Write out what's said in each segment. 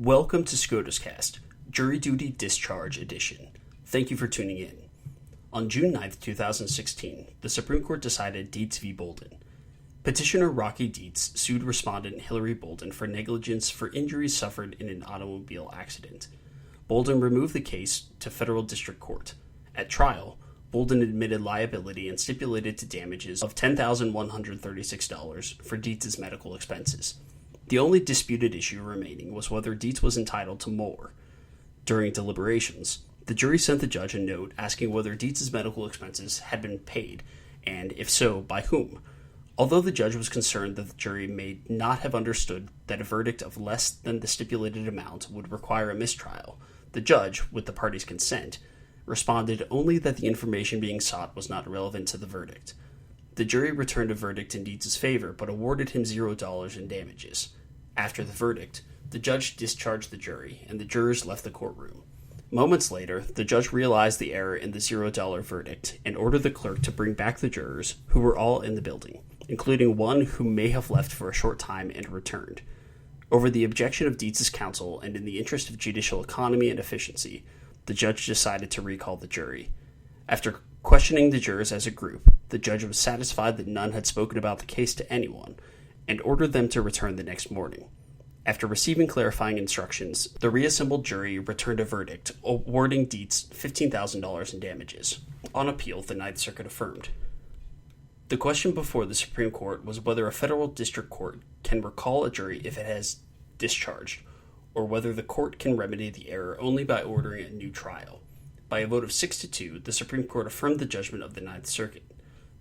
Welcome to SCOTUScast, Jury Duty Discharge Edition. Thank you for tuning in. On June 9, 2016, the Supreme Court decided Dietz v. Bouldin. Petitioner Rocky Dietz sued respondent Hillary Bouldin for negligence for injuries suffered in an automobile accident. Bouldin removed the case to federal district court. At trial, Bouldin admitted liability and stipulated to damages of $10,136 for Dietz's medical expenses. The only disputed issue remaining was whether Dietz was entitled to more. During deliberations, the jury sent the judge a note asking whether Dietz's medical expenses had been paid, and if so, by whom. Although the judge was concerned that the jury may not have understood that a verdict of less than the stipulated amount would require a mistrial, the judge, with the parties' consent, responded only that the information being sought was not relevant to the verdict. The jury returned a verdict in Dietz's favor, but awarded him $0 in damages. After the verdict, the judge discharged the jury, and the jurors left the courtroom. Moments later, the judge realized the error in the $0 verdict and ordered the clerk to bring back the jurors, who were all in the building, including one who may have left for a short time and returned. Over the objection of Dietz's counsel and in the interest of judicial economy and efficiency, the judge decided to recall the jury. After questioning the jurors as a group, the judge was satisfied that none had spoken about the case to anyone, and ordered them to return the next morning. After receiving clarifying instructions, the reassembled jury returned a verdict awarding Dietz $15,000 in damages. On appeal, the Ninth Circuit affirmed. The question before the Supreme Court was whether a federal district court can recall a jury if it has discharged, or whether the court can remedy the error only by ordering a new trial. By a vote of 6-2, the Supreme Court affirmed the judgment of the Ninth Circuit.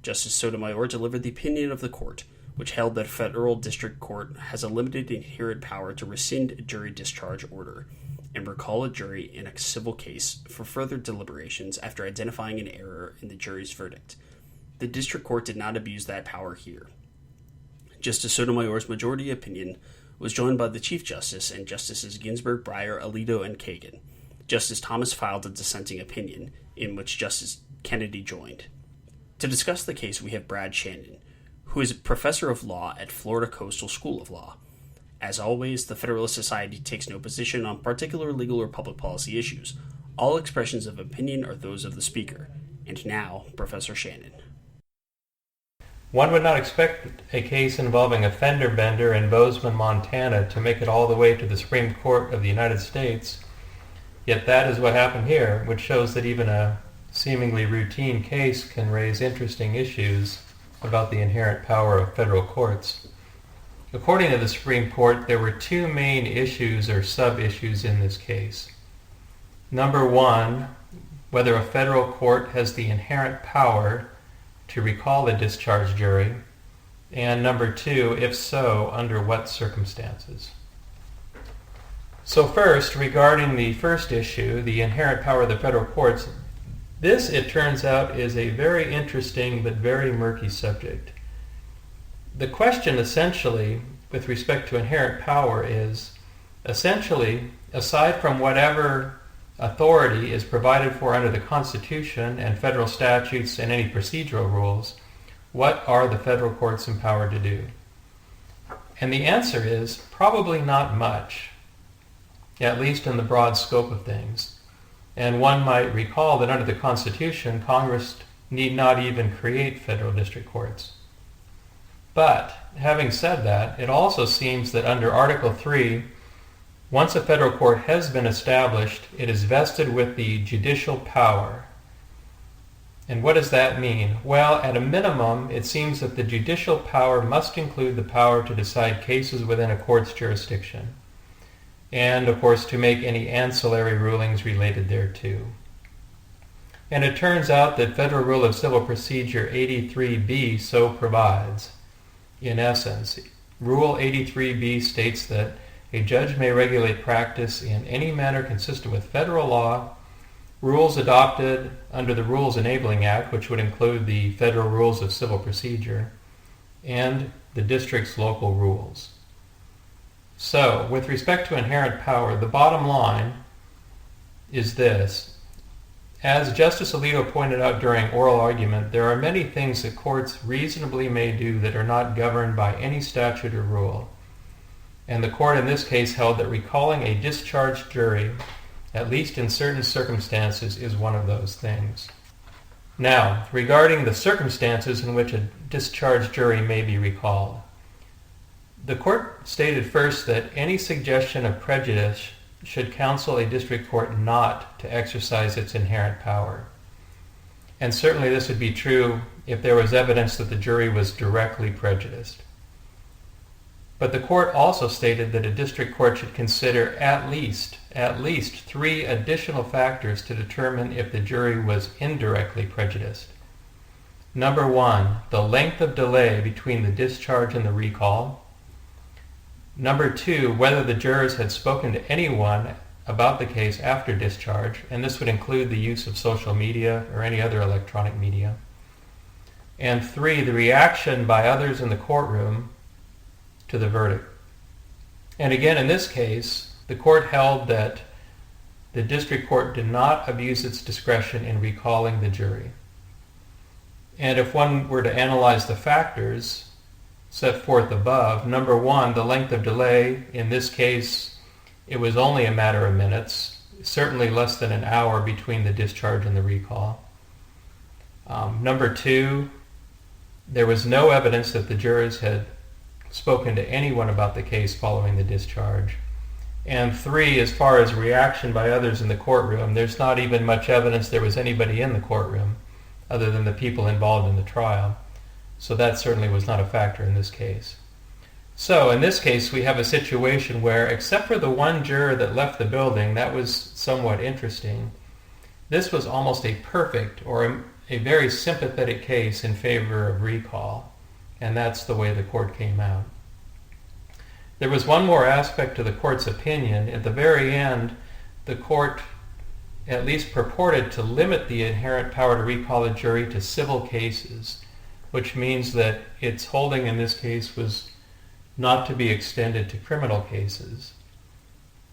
Justice Sotomayor delivered the opinion of the court, which held that a federal district court has a limited inherent power to rescind a jury discharge order and recall a jury in a civil case for further deliberations after identifying an error in the jury's verdict. The district court did not abuse that power here. Justice Sotomayor's majority opinion was joined by the Chief Justice and Justices Ginsburg, Breyer, Alito, and Kagan. Justice Thomas filed a dissenting opinion, in which Justice Kennedy joined. To discuss the case, we have Brad Shannon, who is a professor of law at Florida Coastal School of Law. As always, the Federalist Society takes no position on particular legal or public policy issues. All expressions of opinion are those of the speaker. And now, Professor Shannon. One would not expect a case involving a fender bender in Bozeman, Montana to make it all the way to the Supreme Court of the United States, yet that is what happened here, which shows that even a seemingly routine case can raise interesting issues about the inherent power of federal courts. According to the Supreme Court, there were two main issues or sub-issues in this case. Number one, whether a federal court has the inherent power to recall a discharged jury, and number two, if so, under what circumstances. So first, regarding the first issue, the inherent power of the federal courts, this, it turns out, is a very interesting but very murky subject. The question essentially, with respect to inherent power, is essentially, aside from whatever authority is provided for under the Constitution and federal statutes and any procedural rules, what are the federal courts empowered to do? And the answer is probably not much, at least in the broad scope of things. And one might recall that under the Constitution, Congress need not even create federal district courts. But, having said that, it also seems that under Article 3, once a federal court has been established, it is vested with the judicial power. And what does that mean? Well, at a minimum, it seems that the judicial power must include the power to decide cases within a court's jurisdiction, and, of course, to make any ancillary rulings related thereto. And it turns out that Federal Rule of Civil Procedure 83B so provides. In essence, Rule 83B states that a judge may regulate practice in any manner consistent with federal law, rules adopted under the Rules Enabling Act, which would include the Federal Rules of Civil Procedure, and the district's local rules. So, with respect to inherent power, the bottom line is this. As Justice Alito pointed out during oral argument, there are many things that courts reasonably may do that are not governed by any statute or rule. And the court in this case held that recalling a discharged jury, at least in certain circumstances, is one of those things. Now, regarding the circumstances in which a discharged jury may be recalled, the court stated first that any suggestion of prejudice should counsel a district court not to exercise its inherent power. And certainly this would be true if there was evidence that the jury was directly prejudiced. But the court also stated that a district court should consider at least 3 additional factors to determine if the jury was indirectly prejudiced. Number 1, the length of delay between the discharge and the recall. Number 2, whether the jurors had spoken to anyone about the case after discharge, and this would include the use of social media or any other electronic media. And 3, the reaction by others in the courtroom to the verdict. And again, in this case, the court held that the district court did not abuse its discretion in recalling the jury. And if one were to analyze the factors set forth above, number 1, the length of delay. In this case, it was only a matter of minutes, certainly less than an hour between the discharge and the recall. Number 2, there was no evidence that the jurors had spoken to anyone about the case following the discharge. And 3, as far as reaction by others in the courtroom, there's not even much evidence there was anybody in the courtroom other than the people involved in the trial. So that certainly was not a factor in this case. So in this case, we have a situation where, except for the one juror that left the building, that was somewhat interesting, this was almost a perfect or a very sympathetic case in favor of recall. And that's the way the court came out. There was one more aspect to the court's opinion. At the very end, the court at least purported to limit the inherent power to recall a jury to civil cases, which means that its holding in this case was not to be extended to criminal cases.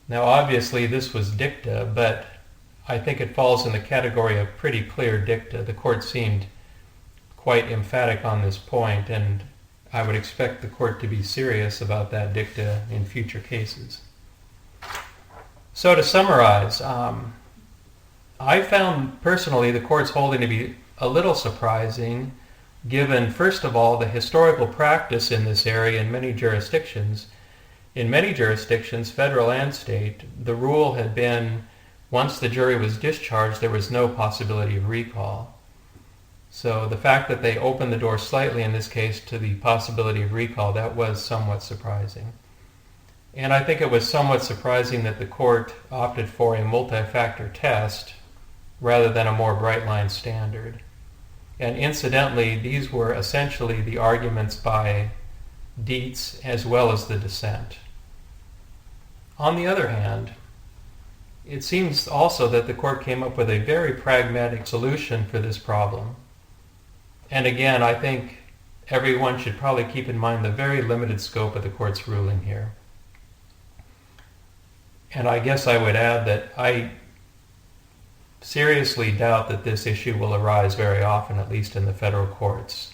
Now obviously this was dicta, but I think it falls in the category of pretty clear dicta. The court seemed quite emphatic on this point, and I would expect the court to be serious about that dicta in future cases. So to summarize, I found personally the court's holding to be a little surprising, given, first of all, the historical practice in this area in many jurisdictions. In many jurisdictions, federal and state, the rule had been once the jury was discharged, there was no possibility of recall. So the fact that they opened the door slightly in this case to the possibility of recall, that was somewhat surprising. And I think it was somewhat surprising that the court opted for a multi-factor test rather than a more bright-line standard. And incidentally, these were essentially the arguments by Dietz as well as the dissent. On the other hand, it seems also that the court came up with a very pragmatic solution for this problem. And again, I think everyone should probably keep in mind the very limited scope of the court's ruling here. And I guess I would add that I seriously doubt that this issue will arise very often, at least in the federal courts.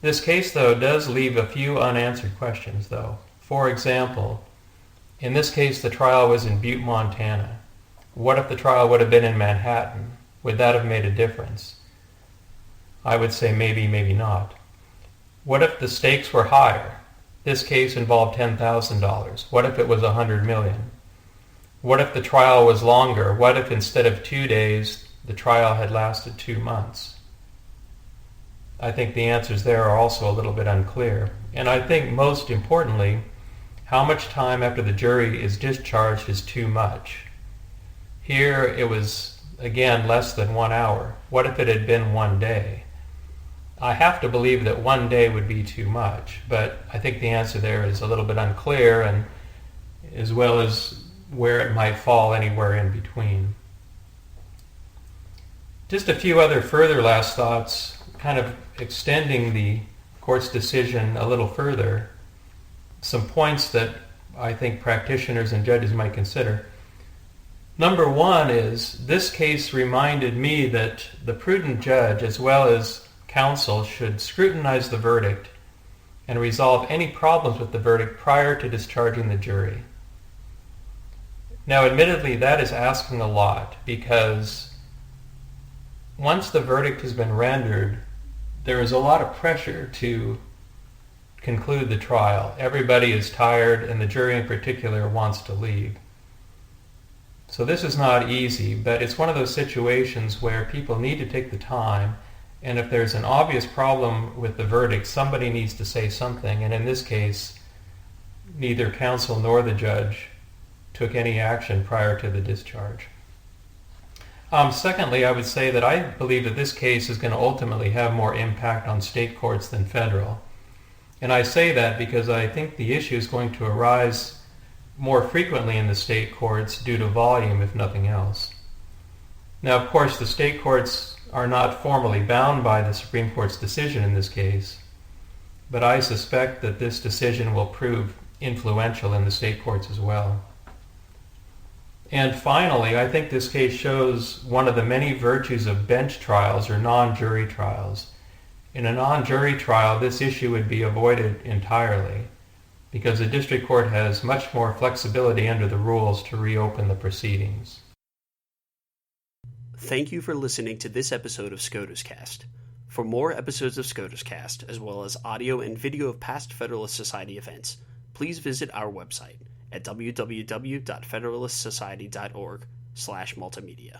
This case, though, does leave a few unanswered questions, though. For example, in this case, the trial was in Butte, Montana. What if the trial would have been in Manhattan? Would that have made a difference? I would say maybe, maybe not. What if the stakes were higher? This case involved $10,000. What if it was $100 million? What if the trial was longer? What if instead of 2 days, the trial had lasted 2 months? I think the answers there are also a little bit unclear. And I think most importantly, how much time after the jury is discharged is too much? Here it was, again, less than 1 hour. What if it had been 1 day? I have to believe that 1 day would be too much, but I think the answer there is a little bit unclear, and as well as where it might fall anywhere in between. Just a few other further last thoughts, kind of extending the court's decision a little further. Some points that I think practitioners and judges might consider. Number 1 is, this case reminded me that the prudent judge as well as counsel should scrutinize the verdict and resolve any problems with the verdict prior to discharging the jury. Now, admittedly, that is asking a lot, because once the verdict has been rendered, there is a lot of pressure to conclude the trial. Everybody is tired, and the jury in particular wants to leave. So this is not easy, but it's one of those situations where people need to take the time, and if there's an obvious problem with the verdict, somebody needs to say something, and in this case, neither counsel nor the judge took any action prior to the discharge. Secondly, I would say that I believe that this case is going to ultimately have more impact on state courts than federal. And I say that because I think the issue is going to arise more frequently in the state courts due to volume, if nothing else. Now, of course, the state courts are not formally bound by the Supreme Court's decision in this case, but I suspect that this decision will prove influential in the state courts as well. And finally, I think this case shows one of the many virtues of bench trials or non-jury trials. In a non-jury trial, this issue would be avoided entirely, because the district court has much more flexibility under the rules to reopen the proceedings. Thank you for listening to this episode of SCOTUScast. For more episodes of SCOTUScast, as well as audio and video of past Federalist Society events, please visit our website at www.federalistsociety.org/multimedia.